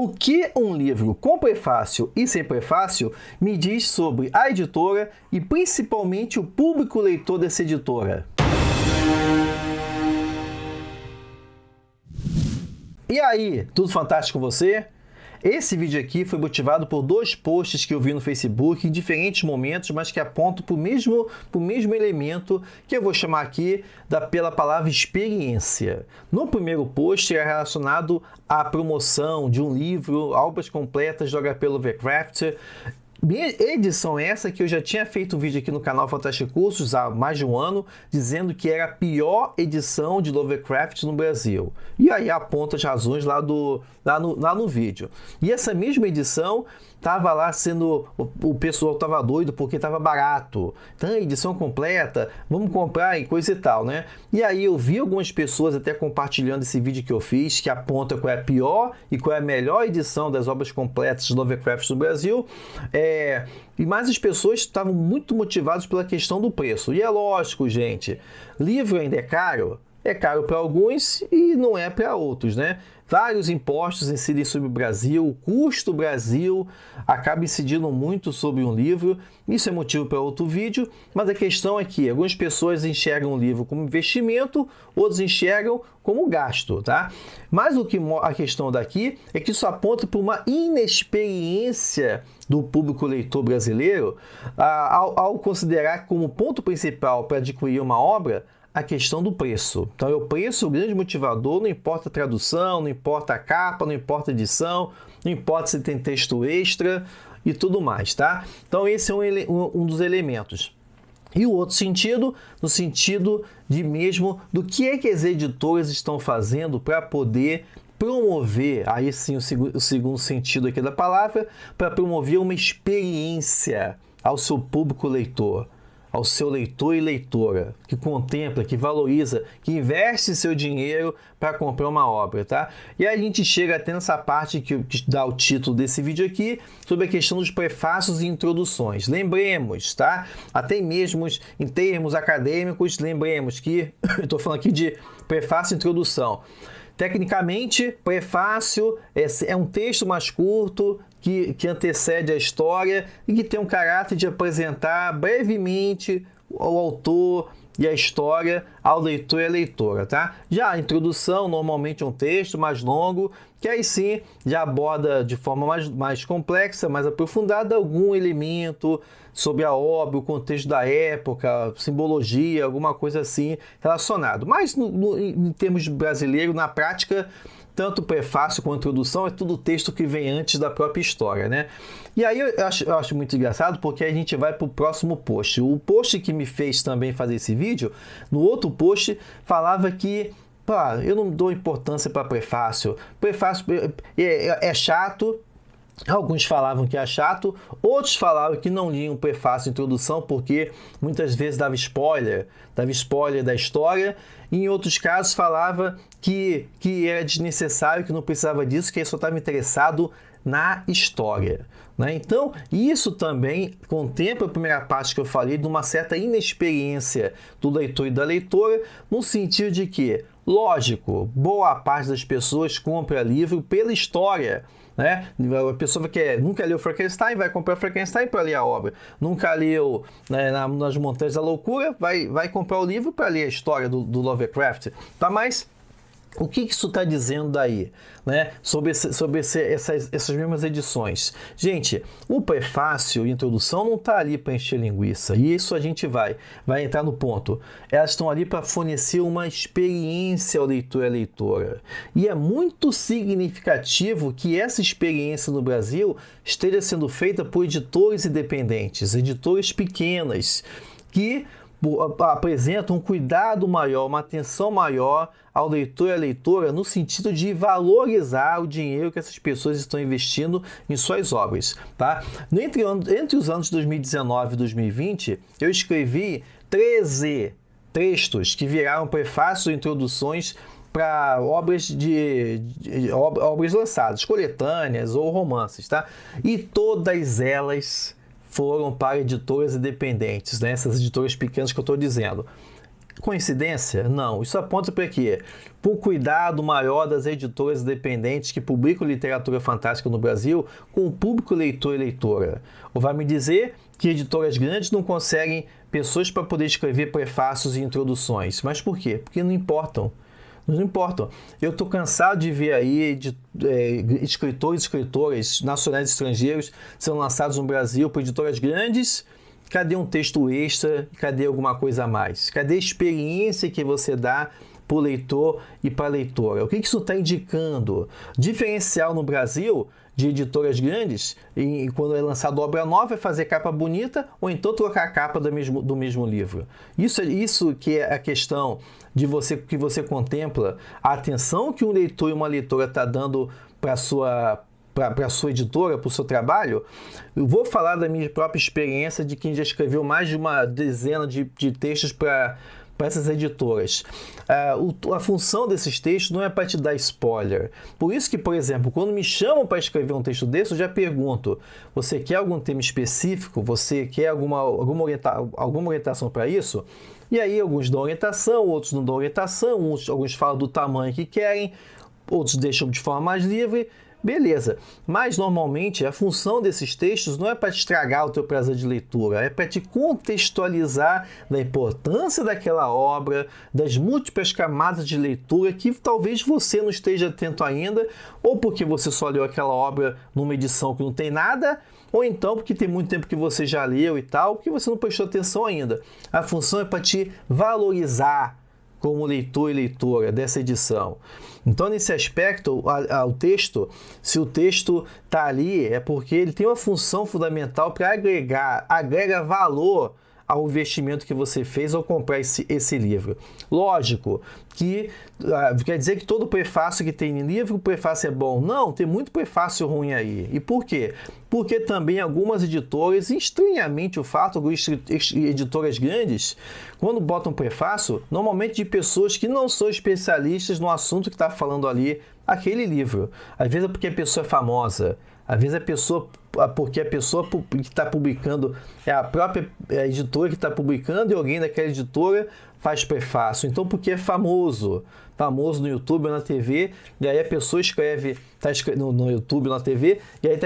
O que um livro com prefácio e sem prefácio me diz sobre a editora e principalmente o público leitor dessa editora? E aí, tudo fantástico com você? Esse vídeo aqui foi motivado por dois posts que eu vi no Facebook em diferentes momentos, mas que apontam para o mesmo elemento que eu vou chamar aqui pela palavra experiência. No primeiro post é relacionado à promoção de um livro, Obras Completas do H.P. Lovecraft. Edição essa que eu já tinha feito um vídeo aqui no canal Fantástico Cursos há mais de um ano, dizendo que era a pior edição de Lovecraft no Brasil. E aí aponta as razões lá no vídeo. E essa mesma edição estava lá sendo... O pessoal estava doido porque estava barato. Então, edição completa, vamos comprar e coisa e tal, né? E aí eu vi algumas pessoas até compartilhando esse vídeo que eu fiz, que aponta qual é a pior e qual é a melhor edição das obras completas de Lovecraft no Brasil. Mas as pessoas estavam muito motivadas pela questão do preço. E é lógico, gente, livro ainda é caro para alguns e não é para outros, né? Vários impostos incidem sobre o Brasil, o custo do Brasil acaba incidindo muito sobre um livro. Isso é motivo para outro vídeo, mas a questão é que algumas pessoas enxergam o livro como investimento, outros enxergam como gasto, tá? Mas a questão daqui é que isso aponta para uma inexperiência do público leitor brasileiro ao considerar como ponto principal para adquirir uma obra a questão do preço. Então, o preço é o grande motivador, não importa a tradução, não importa a capa, não importa a edição, não importa se tem texto extra e tudo mais, tá? Então, esse é um dos elementos. E o outro sentido, no sentido de mesmo do que é que as editoras estão fazendo para poder promover, aí sim o segundo sentido aqui da palavra, para promover uma experiência ao seu público leitor, ao seu leitor e leitora, que contempla, que valoriza, que investe seu dinheiro para comprar uma obra, tá? E aí a gente chega até nessa parte que dá o título desse vídeo aqui, sobre a questão dos prefácios e introduções. Lembremos, tá? Até mesmo em termos acadêmicos, lembremos que eu estou falando aqui de prefácio e introdução. Tecnicamente, prefácio é um texto mais curto que antecede a história e que tem um caráter de apresentar brevemente o autor e a história ao leitor e à leitora, tá? Já a introdução, normalmente é um texto mais longo, que aí sim já aborda de forma mais complexa, mais aprofundada, algum elemento sobre a obra, o contexto da época, simbologia, alguma coisa assim relacionado. Mas em termos brasileiros, na prática, tanto o prefácio quanto a introdução é tudo texto que vem antes da própria história, né? E aí eu acho muito engraçado porque a gente vai para o próximo post. O post que me fez também fazer esse vídeo, no outro post, falava que eu não dou importância para prefácio. Prefácio é chato. Alguns falavam que é chato, outros falavam que não liam o prefácio e introdução porque muitas vezes dava spoiler da história. E em outros casos falava que era desnecessário, que não precisava disso, que ele só estava interessado na história, né? Então, isso também contempla a primeira parte que eu falei de uma certa inexperiência do leitor e da leitora, no sentido de que, lógico, boa parte das pessoas compra livro pela história, né? A pessoa que nunca leu Frankenstein vai comprar Frankenstein para ler a obra. Nunca leu, né, nas Montanhas da Loucura, vai comprar o livro para ler a história do Lovecraft. Tá, mas o que isso está dizendo daí, né? sobre essas mesmas edições? Gente, o prefácio e a introdução não está ali para encher linguiça. E isso a gente vai entrar no ponto. Elas estão ali para fornecer uma experiência ao leitor e à leitora. E é muito significativo que essa experiência no Brasil esteja sendo feita por editores independentes, editoras pequenas, que apresentam um cuidado maior, uma atenção maior ao leitor e à leitora no sentido de valorizar o dinheiro que essas pessoas estão investindo em suas obras, tá? Entre os anos 2019 e 2020, eu escrevi 13 textos que viraram prefácios e introduções para obras obras lançadas, coletâneas ou romances, tá? E todas elas foram para editoras independentes, né? Essas editoras pequenas que eu estou dizendo. Coincidência? Não. Isso aponta para quê? Para o cuidado maior das editoras independentes que publicam literatura fantástica no Brasil com o público leitor e leitora. Ou vai me dizer que editoras grandes não conseguem pessoas para poder escrever prefácios e introduções. Mas por quê? Porque não importam. Não importam. Eu estou cansado de ver aí escritores e escritoras nacionais e estrangeiros sendo lançados no Brasil por editoras grandes. Cadê um texto extra? Cadê alguma coisa a mais? Cadê a experiência que você dá para o leitor e para a leitora? O que isso está indicando? Diferencial no Brasil de editoras grandes, e quando é lançada obra nova, é fazer capa bonita ou então trocar a capa do mesmo livro. Isso que é a questão que você contempla, a atenção que um leitor e uma leitora está dando para a sua editora, para o seu trabalho. Eu vou falar da minha própria experiência de quem já escreveu mais de uma dezena de textos para essas editoras. A função desses textos não é para te dar spoiler. Por isso que, por exemplo, quando me chamam para escrever um texto desse, eu já pergunto: você quer algum tema específico? Você quer alguma orientação para isso? E aí alguns dão orientação, outros não dão orientação, alguns falam do tamanho que querem, outros deixam de forma mais livre. Beleza, mas normalmente a função desses textos não é para te estragar o teu prazer de leitura, é para te contextualizar da importância daquela obra, das múltiplas camadas de leitura que talvez você não esteja atento ainda, ou porque você só leu aquela obra numa edição que não tem nada, ou então porque tem muito tempo que você já leu e tal, que você não prestou atenção ainda. A função é para te valorizar como leitor e leitora dessa edição. Então, nesse aspecto, o texto, se o texto está ali, é porque ele tem uma função fundamental para agrega valor ao investimento que você fez ao comprar esse livro. Lógico que quer dizer que todo prefácio que tem em livro, o prefácio é bom. Não, tem muito prefácio ruim aí. E por quê? Porque também algumas editoras, estranhamente o fato, editoras grandes, quando botam prefácio, normalmente de pessoas que não são especialistas no assunto que está falando ali aquele livro. Às vezes é porque a pessoa é famosa, às vezes porque a pessoa que está publicando é a própria editora que está publicando e alguém daquela editora faz prefácio. Então, porque é famoso no YouTube ou na TV, e aí a pessoa no YouTube ou na TV, e aí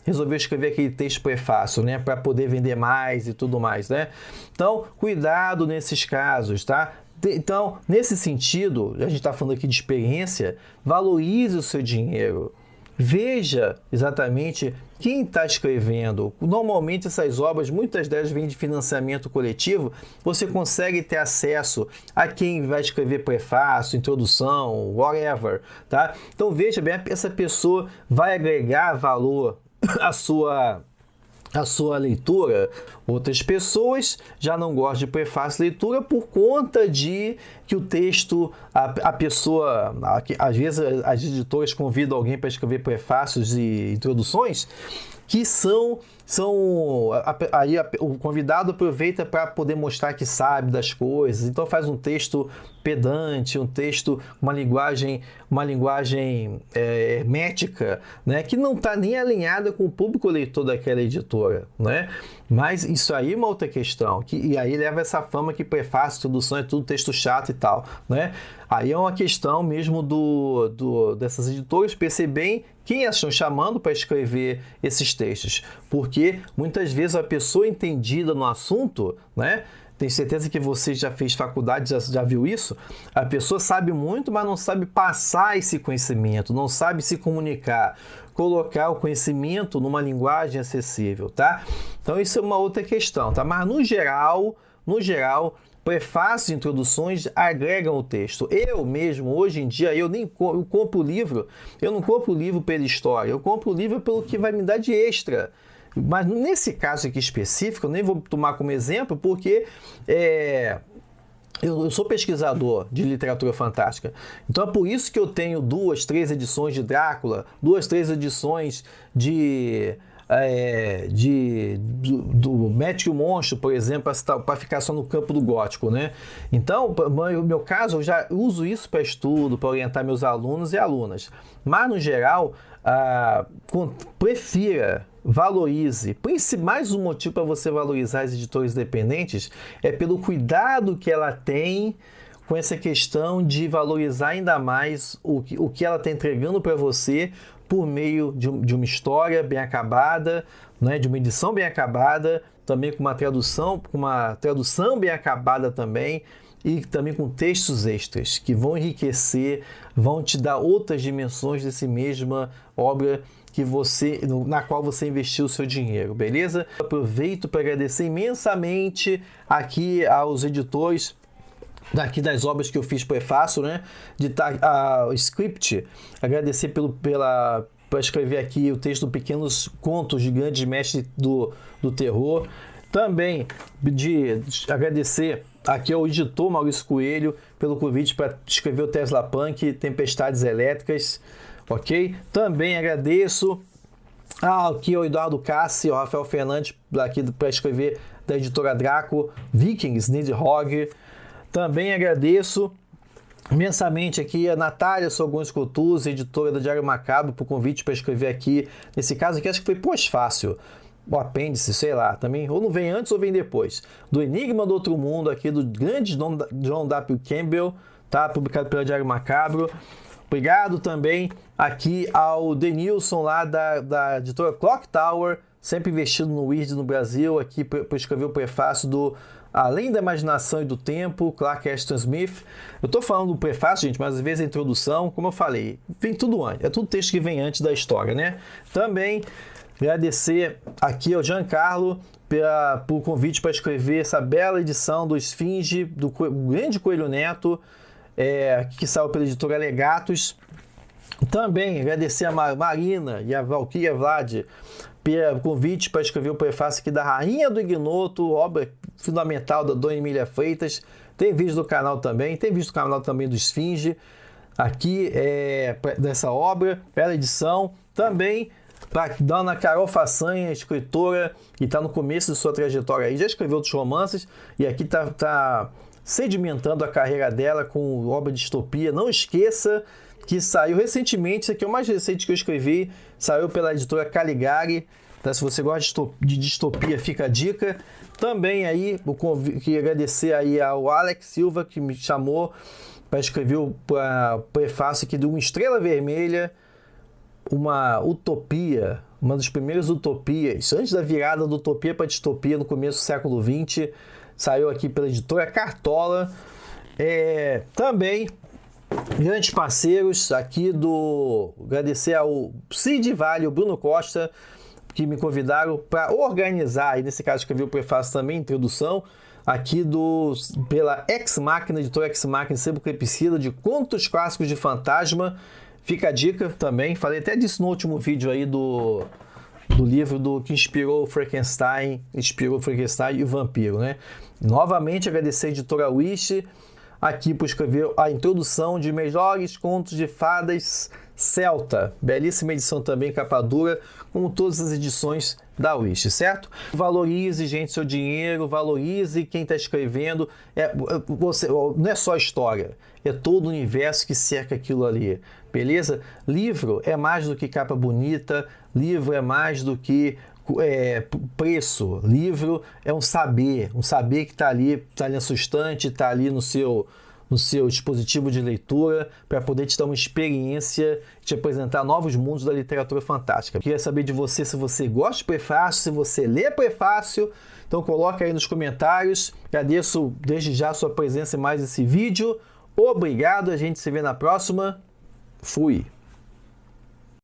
resolveu escrever aquele texto prefácio, né, para poder vender mais e tudo mais, né? Então, cuidado nesses casos, tá? Então, nesse sentido, a gente está falando aqui de experiência, valorize o seu dinheiro. Veja exatamente quem está escrevendo. Normalmente essas obras, muitas delas vêm de financiamento coletivo, você consegue ter acesso a quem vai escrever prefácio, introdução, whatever, tá? Então veja bem, essa pessoa vai agregar valor à sua leitura. Outras pessoas já não gostam de prefácio e leitura por conta de que o texto, a pessoa, às vezes as editoras convidam alguém para escrever prefácios e introduções que aí o convidado aproveita para poder mostrar que sabe das coisas, então faz um texto pedante, um texto, uma linguagem hermética, né, que não está nem alinhada com o público leitor daquela editora, né? Mas isso aí é uma outra questão, e aí leva essa fama que prefácio, introdução é tudo texto chato e tal, né? Aí é uma questão mesmo dessas editoras perceberem quem elas estão chamando para escrever esses textos, porque muitas vezes a pessoa entendida no assunto, né? Tenho certeza que você já fez faculdade, já viu isso. A pessoa sabe muito, mas não sabe passar esse conhecimento, não sabe se comunicar, colocar o conhecimento numa linguagem acessível, tá? Então isso é uma outra questão, tá? Mas no geral, prefácios e introduções agregam o texto. Eu mesmo, hoje em dia, eu compro o livro, eu não compro o livro pela história, eu compro o livro pelo que vai me dar de extra. Mas nesse caso aqui específico, eu nem vou tomar como exemplo, porque eu sou pesquisador de literatura fantástica. Então é por isso que eu tenho 2, 3 edições de Drácula, 2, 3 edições de do Magic o Monstro, por exemplo, para ficar só no campo do gótico, né? Então, no meu caso, eu já uso isso para estudo, para orientar meus alunos e alunas. Mas, no geral, prefira, valorize. Mais um motivo para você valorizar as editoras independentes é pelo cuidado que ela tem com essa questão de valorizar ainda mais o que ela está entregando para você por meio de uma história bem acabada, né, de uma edição bem acabada, também com uma tradução bem acabada também, e também com textos extras que vão enriquecer, vão te dar outras dimensões dessa mesma obra na qual você investiu o seu dinheiro, beleza? Aproveito para agradecer imensamente aqui aos editores daqui das obras que eu fiz prefácio, né? O script, agradecer para escrever aqui o texto do Pequenos Contos de Grandes Mestres do terror. Também de agradecer aqui ao editor Maurício Coelho pelo convite para escrever o Tesla Punk, Tempestades Elétricas, ok? Também agradeço aqui ao Eduardo Cassi, ao Rafael Fernandes para escrever da editora Draco, Vikings, Nidhogg. Também agradeço imensamente aqui a Natália Sogões Coutus, editora da Diário Macabro, por convite para escrever aqui. Nesse caso aqui, acho que foi pós-fácil, o apêndice, sei lá, também, ou não vem antes ou vem depois. Do Enigma do Outro Mundo, aqui do grande John W. Campbell, tá? Publicado pela Diário Macabro. Obrigado também aqui ao Denilson, lá da editora Clock Tower, sempre investido no Weird no Brasil, aqui para escrever o prefácio do Além da Imaginação e do Tempo, Clark Ashton Smith. Eu estou falando do prefácio, gente, mas às vezes a introdução, como eu falei, vem tudo antes. É tudo texto que vem antes da história, né? Também agradecer aqui ao Giancarlo por convite para escrever essa bela edição do Esfinge, do Grande Coelho Neto, que saiu pela editora Legatos. Também agradecer a Marina e a Valkyria Vlad pelo convite para escrever o prefácio aqui da Rainha do Ignoto, obra fundamental da Dona Emília Freitas. Tem vídeo do canal também, tem vídeo do canal também do Esfinge, aqui dessa obra, bela edição. Também para Dona Carol Façanha, escritora, que está no começo de sua trajetória aí, já escreveu outros romances, e aqui está sedimentando a carreira dela com obra de distopia. Não esqueça que saiu recentemente, isso aqui é o mais recente que eu escrevi, saiu pela editora Caligari, tá? Se você gosta de distopia, fica a dica. Também aí, queria agradecer aí ao Alex Silva, que me chamou para escrever o prefácio aqui de Uma Estrela Vermelha, uma utopia, uma das primeiras utopias, antes da virada da utopia para distopia no começo do século XX, saiu aqui pela editora Cartola. Também grandes parceiros aqui agradecer ao Cid Vale e ao Bruno Costa, que me convidaram para organizar, e nesse caso escrevi o prefácio também, introdução, aqui pela Ex Machina, editora Ex Machina, Sebo Crepicida, de contos clássicos de fantasma. Fica a dica também, falei até disso no último vídeo aí do livro que inspirou o Frankenstein e o Vampiro, né? Novamente agradecer a editora Wish, aqui por escrever a introdução de Melhores Contos de Fadas Celta. Belíssima edição também, capa dura, como todas as edições da Wish, certo? Valorize, gente, seu dinheiro, valorize quem está escrevendo. Não é só a história, é todo o universo que cerca aquilo ali, beleza? Livro é mais do que capa bonita, livro é mais do que preço. Livro é um saber que está ali na sua estante, está ali no seu dispositivo de leitura, para poder te dar uma experiência, te apresentar novos mundos da literatura fantástica. Queria saber de você se você gosta de prefácio, se você lê prefácio, então coloca aí nos comentários. Agradeço desde já a sua presença em mais esse vídeo. Obrigado, a gente se vê na próxima. Fui!